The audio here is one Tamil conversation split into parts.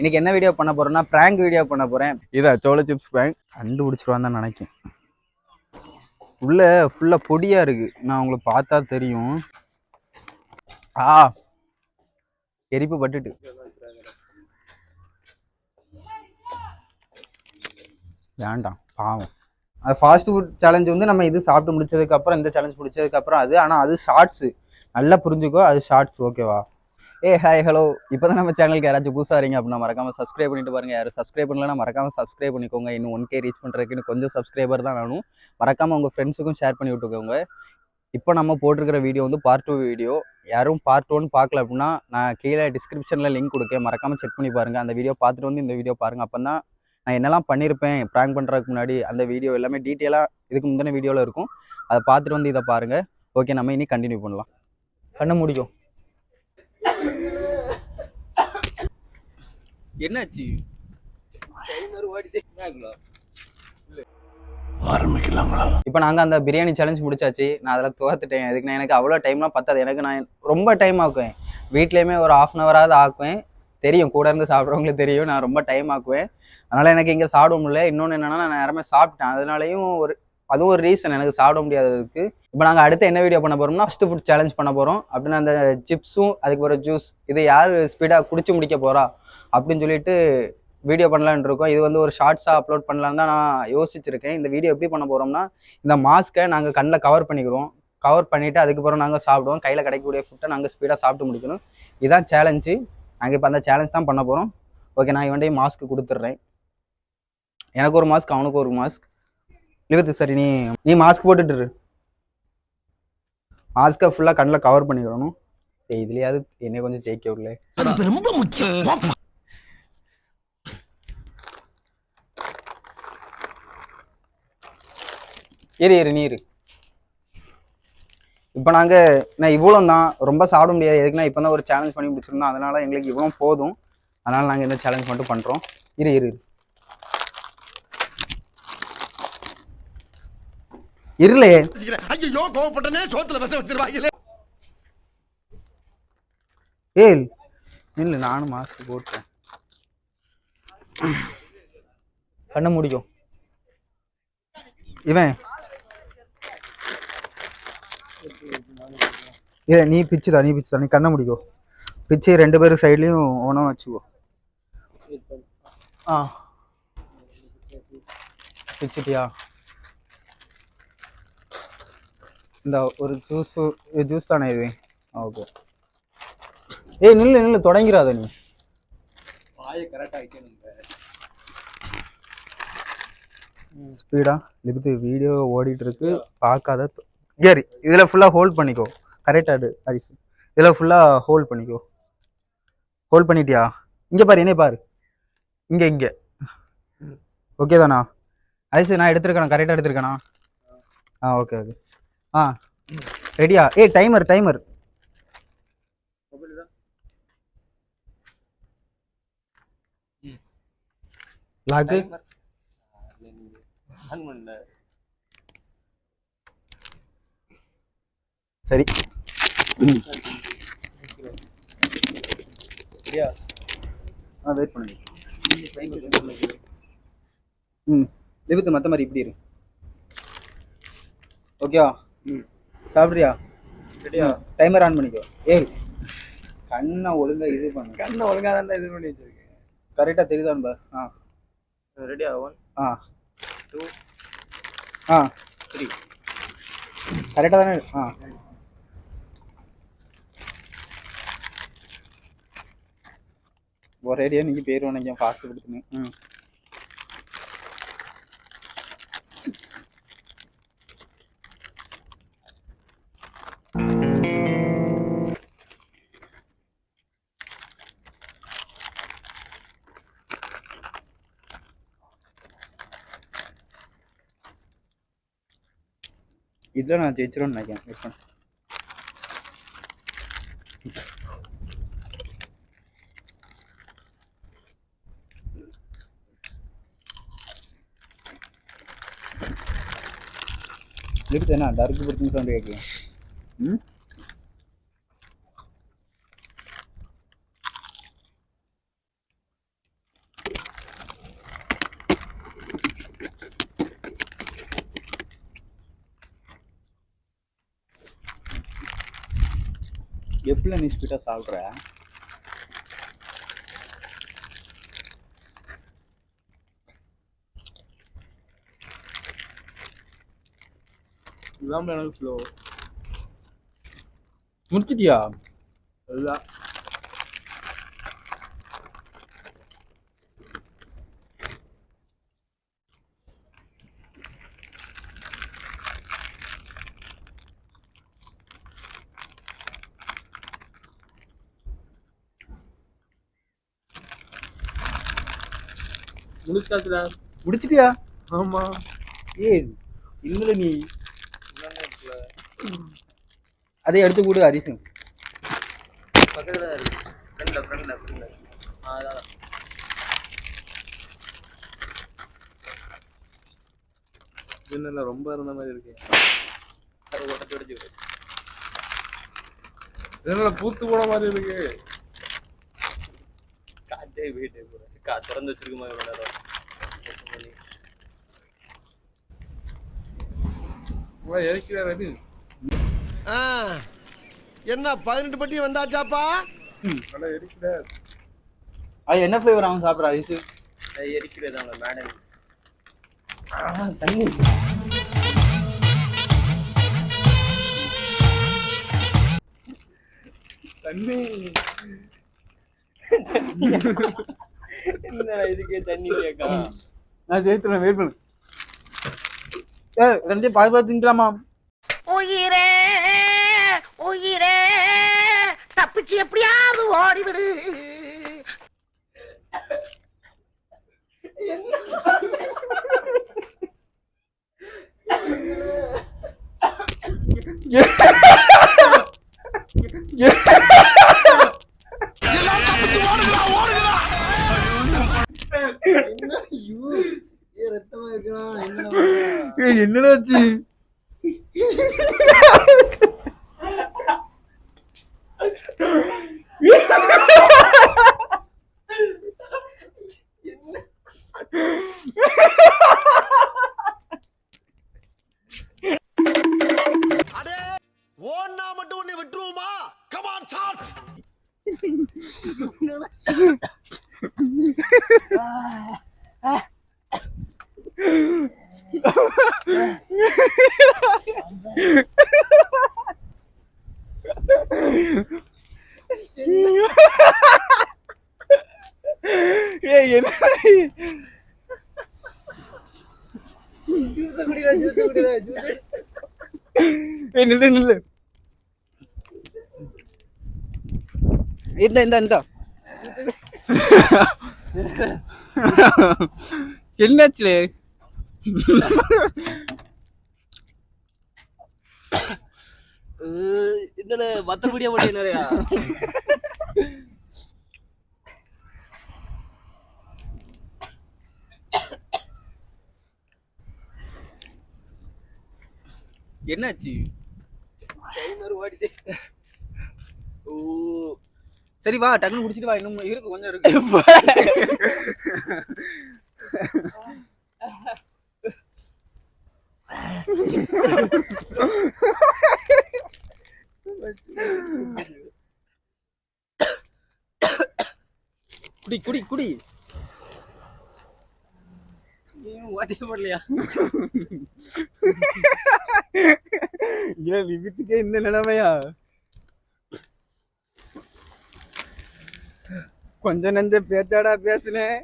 இன்னைக்கு என்ன வீடியோ பண்ண போறேன்னா பிராங்க் வீடியோ பண்ண போறேன். இதான் சோள சிப்ஸ் பிராங்க். கண்டுபிடிச்சிருவான்னு தான் நினைக்கிறேன். உள்ள ஃபுல்லா பொடியா இருக்கு. நான் உங்களுக்கு பார்த்தா தெரியும். எரிப்பு பட்டுட்டு வேண்டாம் பாவம். அது ஃபாஸ்ட் ஃபுட் சேலஞ்ச் வந்து நம்ம இது சாப்பிட்டு முடிச்சதுக்கு அப்புறம் இந்த சேலஞ்ச் முடிச்சதுக்கு அப்புறம் அது. ஆனால் அது ஷார்ட்ஸ், நல்லா புரிஞ்சுக்கோ, அது ஷார்ட்ஸ். ஓகேவா? Hi hello. இப்போ தான் நம்ம சேனலுக்கு யாராச்சும் புதுசாக வரீங்க அப்படின்னா மறக்காம சப்ஸ்கிரைப் பண்ணிட்டு பாருங்க. யாரும் சப்ஸ்கிரைப் பண்ணலன்னா மறக்காம சப்ஸ்கிரைப் பண்ணிக்கோங்க. இன்னும் 1K ரீச் பண்ணுறதுக்கு கொஞ்சம் சப்ஸ்கிரைபர் தான் வேணும். மறக்காம உங்கள் ஃப்ரெண்ட்ஸுக்கும் ஷேர் பண்ணி விட்டுக்கோங்க. இப்போ நம்ம போட்டிருக்கிற வீடியோ வந்து பார்ட் 2 வீடியோ. யாரும் பார்ட் 1 பார்க்கல அப்படின்னா நான் கீழே டிஸ்கிரிப்ஷனில் லிங்க் கொடுக்கேன், மறக்காமல் செக் பண்ணி பாருங்கள். அந்த வீடியோ பார்த்துட்டு வந்து இந்த வீடியோ பாருங்கள். அப்போ தான் நான் என்னெல்லாம் பண்ணியிருப்பேன் ப்ராங்க் பண்ணுறதுக்கு முன்னாடி அந்த வீடியோ எல்லாமே டீட்டெயிலாக இதுக்கு முந்தின வீடியோவில் இருக்கும். அதை பார்த்துட்டு வந்து இதை பாருங்கள். ஓகே, நம்ம இனி கண்டினியூ பண்ணலாம். கண்ண முடிக்கும். என்னாச்சு? ஆரம்பிக்கலாங்களா? இப்போ நாங்கள் அந்த பிரியாணி சேலஞ்ச் முடிச்சாச்சு. நான் அதில் தோத்துட்டேன். அதுக்கு எனக்கு அவ்வளோ டைம்லாம் பத்தாது. எனக்கு நான் ரொம்ப டைம் ஆக்குவேன். வீட்லேயுமே ஒரு 1/2 hour ஆக்குவேன். தெரியும், கூட இருந்து சாப்பிட்றவங்களுக்கு தெரியும் நான் ரொம்ப டைம் ஆக்குவேன். அதனால் எனக்கு இங்கே சாப்பிட முடியல. இன்னொன்று என்னென்னா, நான் யாருமே சாப்பிட்டேன். அதனாலையும் அதுவும் ஒரு ரீசன் எனக்கு சாப்பிட முடியாததுக்கு. இப்போ நாங்கள் அடுத்து என்ன வீடியோ பண்ண போகிறோம்னா ஃபாஸ்ட் ஃபுட் சேலஞ்ச் பண்ண போகிறோம். அப்படின்னு அந்த சிப்ஸும் அதுக்கு ஒரு ஜூஸ், இதை யார் ஸ்பீடாக குடிச்சு முடிக்க போகிறா அப்படின்னு சொல்லிட்டு வீடியோ பண்ணலான்னு இருக்கோம். இது வந்து ஒரு ஷார்ட்ஸாக அப்லோட் பண்ணலான்னு தான் நான் யோசிச்சிருக்கேன். இந்த வீடியோ எப்படி பண்ண போகிறோம்னா, இந்த மாஸ்க்கை நாங்கள் கண்ணில் கவர் பண்ணிக்கிறோம். கவர் பண்ணிவிட்டு அதுக்கப்புறம் நாங்கள் சாப்பிடுவோம். கையில் கிடைக்கக்கூடிய ஃபுட்டை நாங்கள் ஸ்பீடாக சாப்பிட்டு முடிக்கணும். இதுதான் சேலஞ்சு. நாங்கள் இப்போ அந்த சேலஞ்ச் தான் பண்ண போகிறோம். ஓகே, நான் இவன்டே மாஸ்க் கொடுத்துட்றேன். எனக்கு ஒரு மாஸ்க், அவனுக்கு ஒரு மாஸ்க். லிவித்து சரி, நீ மாஸ்க் போட்டுட்டு மாஸ்கை ஃபுல்லாக கண்ணில் கவர் பண்ணிக்கிறணும். இதுலையாவது என்னை கொஞ்சம் ஜெயிக்க விடல. ரொம்ப முக்கியம். இரு நீர். இப்போ நான் இவ்வளோ தான், ரொம்ப சாப்பிட முடியாது. எதுக்குன்னா இப்போ தான் ஒரு சேலஞ்ச் பண்ணி முடிச்சிருந்தோம். அதனால எங்களுக்கு இவ்வளோ போதும். அதனால நாங்கள் இந்த சேலஞ்ச் மட்டும் பண்ணுறோம். இரு இருளே. ஐயோ, கோவப்பட்டனே, சோத்துல வசம் வச்சிருவாங்க. இல்ல, நானும் மாஸ்க் போட்டேன். கண்ண முடிக்கும். இவன் நீ பிச்சுதா, நீ கண்ண முடிக்கோ. பிச்சு 2 பேரும் சைட்லயும் ஒன்றும் வச்சுக்கோ. பிச்சுட்டியா? இந்த ஒரு ஜூஸ் தானே இது? ஓகே. நில்லு தொடங்கிறாத நீ. ஸ்பீடா லிபித்து வீடியோ ஓடிட்டு இருக்கு, பார்க்காத. சரி, இதுல ஃபுல்லா ஹோல்ட் பண்ணிக்கோ. கரெக்டா ஹரிசு, இதுல ஃபுல்லா ஹோல்ட் பண்ணிக்கோ. ஹோல்ட் பண்ணிட்டியா? இங்க பாரு, என்ன பாரு, இங்க. ஓகே தானா ஹரிசு? நான் எடுத்திருக்கேன், கரெக்டா எடுத்திருக்கேனா? ஓகே. ரெடியா? Timer lock. சரி, வெயிட் பண்ணுங்க. லிவித்து மற்ற மாதிரி இப்படி இரு. ஓகேவா? சாப்பிட்றியா? ரெடியா? டைமர் ஆன் பண்ணிக்கோ. கண்ணை ஒழுங்கா இது பண்ணு. கண்ணை ஒழுங்கா தான் இது பண்ணி வச்சிருக்கேன். கரெக்டா தெரியுதான் பார். ரெடியா? 1 2 3. கரெக்டா தானே? ஒரேடியா நீங்க பேர் வேணாங்க ஃபாஸ்ட் கொடுத்துங்க. இதில் நான் ஜெயிச்சிரும்னு நினைக்கிறேன். லிப்ட் என்ன டர்க்கு பிடிச்சின்னு சவுண்ட் கேட்குது. எப்படில நீ ஸ்பீடா சாப்பிட்ற? இதான் எனக்கு ஸ்லோ. முடிச்சிட்டியா? இல்ல முடிச்சாச்சுடா. முடிச்சிட்டியா? ஆமா. ஏய் இல்ல நீ அதை எடுத்து கொடு ஹரிசு. பக்கத்துல ஃப்ரெண்ட்ல. அதான் என்ன ரொம்ப இருந்த மாதிரி இருக்கு. அது உடச்சு உடச்சு என்ன பூத்து போன மாதிரி இருக்கு. காத்தே வீட்டு திறந்து வச்சிருக்குமா இவ்வளவு நேரம். எரிக்கிறாரு. என்ன 18 பட்டி வந்தாச்சாப்பா? நல்லா எரிக்கிறார். அது என்ன ஃப்ளேவர் அவன் சாப்பிட்ற ஹரிசு? எரிக்கிறது அவங்க மேடம். தண்ணி தண்ணி என்ன இதுக்கே தண்ணி கேட்கா? நான் சேர்த்துறேன், வெயிட் பண்ணு. ரெண்டையும் பாதி பாதி திங்கலாமா? உயிரே உயிரே தப்பிச்சு எப்படியாவது ஓடிவிடு. என்னடா ஆச்சு? அடே ஓன்னா மட்டும் உன்னை விட்டுருவோமா? Come on charge. ஏய் என்ன நில்லு நில்லு. இந்த என்னாச்சு? என்னடா மத்தபடியா போட்டு நிறையா என்னாச்சு? டைமர் ஓடிட்டே. ஓ சரி வா, டக்குனு குடிச்சிட்டு வா. இன்னும் இருக்கு, கொஞ்சம் இருக்கு. குடி குடி குடி. ஓட்டே போடலையா? ஏன் விபத்துக்கே இந்த நிலைமையா? கொஞ்ச நெஞ்ச பேச்சாடா பேசுனேன்.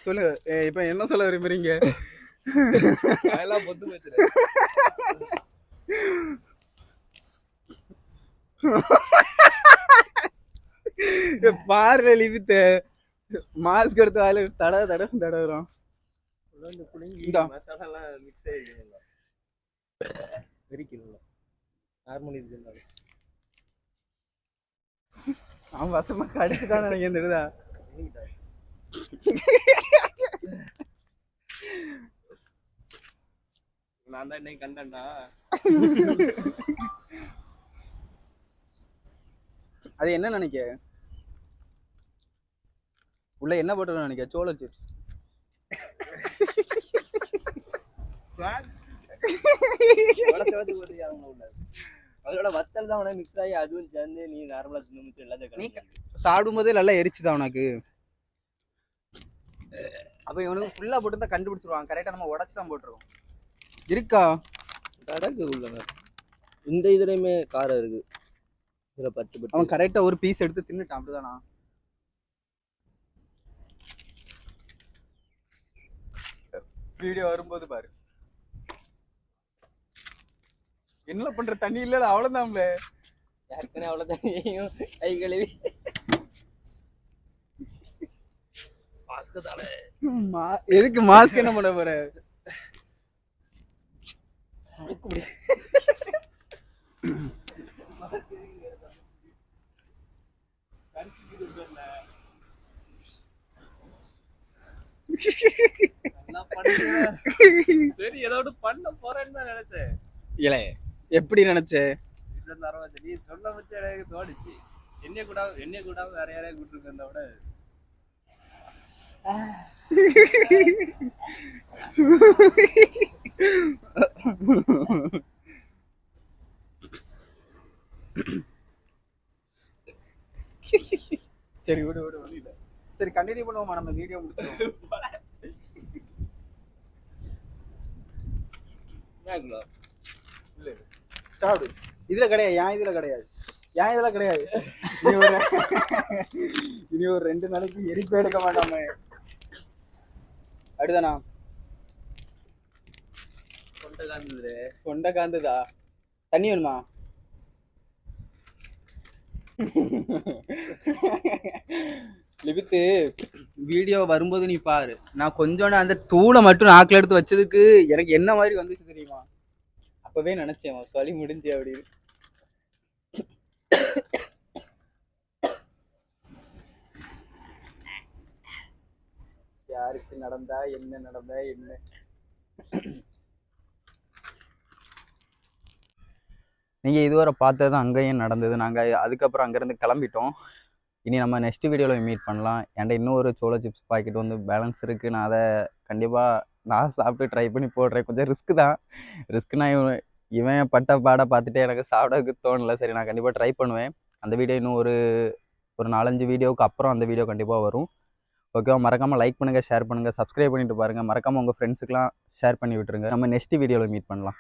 சொல்லுங்க, இப்ப என்ன சொல்ல விரும்புறீங்க? அதெல்லாம் பொத்து வச்சிரு. பாரு லிவித்த மாஸ்க் எடுத்து வாயில தடவுறோம். மசாலாலாம் மிக்ஸ் ஆகிடுங்களா? வெறிக்கணும் நார்மல் இதுனால அவன் வசமா கடிச்சுதான் நினைக்கிறா. நான் தான் இன்னைக்கு கண்டேன்டா. அது என்ன நினைக்க? உள்ள என்ன போட்டுருக்கோம் நினைக்க சோள சிப்ஸ். அதோட வத்தல் தான் உனக்கு மிக்ஸ் ஆகி அதுவும் சேர்ந்து நீ நார்மலா தின்னு எல்லாத்தையும் சாப்பிடும்போதே நல்லா எரிச்சுதான் உனக்கு. அப்ப இவனுக்கு ஃபுல்லா போட்டு தான் கண்டுபிடிச்சிருவாங்க. கரெக்டா நம்ம உடச்சு தான் போட்டுருக்கோம். இருக்கா கடக்கு உள்ள இந்த இதுலயுமே காரம் இருக்கு. இதுல பட்டு அவன் கரெக்டா ஒரு பீஸ் எடுத்து தின்னுட்டான். அப்படிதானா? வீடியோ வரும்போது பாரு. என்ன பண்ற, தண்ணி இல்ல அவ்வளவுதான்ல. யாருக்குன்னு அவ்வளவுதான் கை கழுவி எதுக்கு மாஸ்க் என்ன பண்ண போற? சரி ஏதோ பண்ண போறேன்னு தான் நினைச்சேன். இல்ல எப்படி நினைச்ச? நீ சொல்ல வச்சு எனக்கு தோணுச்சு. என்னைய கூட வேற யாரையும் கூட்டு இருந்த விட சரி விடு விடு விடு. சரி கண்டினியூ பண்ணுவோமா? நம்ம வீடியோ முடிச்சிடுவோம். சாப்பிடு. இதுல கிடையாது, ஏன் இதுல கிடையாது, ஏன் இதுல கிடையாது. இனி ஒரு 2 நாளைக்கு எரிப்பு எடுக்க மாட்டாம. அடுதானா தொண்டை காந்துதா? தண்ணி வேணுமா? லிபித்து வீடியோ வரும்போது நீ பாரு. நான் கொஞ்சோண்டு அந்த தூளை மட்டும் நாக்கில் எடுத்து வச்சதுக்கு எனக்கு என்ன மாதிரி வந்துச்சு தெரியுமா? அப்பவே நினைச்சேன் களி முடிஞ்சு அப்படின்னு. யாருக்கு நடந்தா என்ன நடந்தா என்ன. நீங்கள் இதுவரை பார்த்தது அங்கேயும் நடந்தது. நாங்கள் அதுக்கப்புறம் அங்கேருந்து கிளம்பிட்டோம். இனி நம்ம நெக்ஸ்ட் வீடியோவில் மீட் பண்ணலாம். என்கிட்ட இன்னும் ஒரு சோளோ சிப்ஸ் பாக்கெட் வந்து பேலன்ஸ் இருக்குது. நான் அதை கண்டிப்பாக நான் சாப்பிட்டு ட்ரை பண்ணி போடுறேன். கொஞ்சம் ரிஸ்க்கு தான். ரிஸ்க்குனா இவன் பட்ட பாடை பார்த்துட்டு எனக்கு சாப்பிடக்கு தோணலை. சரி நான் கண்டிப்பாக ட்ரை பண்ணுவேன். அந்த வீடியோ இன்னும் ஒரு 4-5 வீடியோவுக்கு அப்புறம் அந்த வீடியோ கண்டிப்பாக வரும். ஓகேவா? மறக்காமல் லைக் பண்ணுங்கள், ஷேர் பண்ணுங்கள், சப்ஸ்கிரைப் பண்ணிட்டு பாருங்கள். மறக்காமல் உங்கள் ஃப்ரெண்ட்ஸுக்கெலாம் ஷேர் பண்ணி விட்டுருங்க. நம்ம நெக்ஸ்ட் வீடியோவில் மீட் பண்ணலாம்.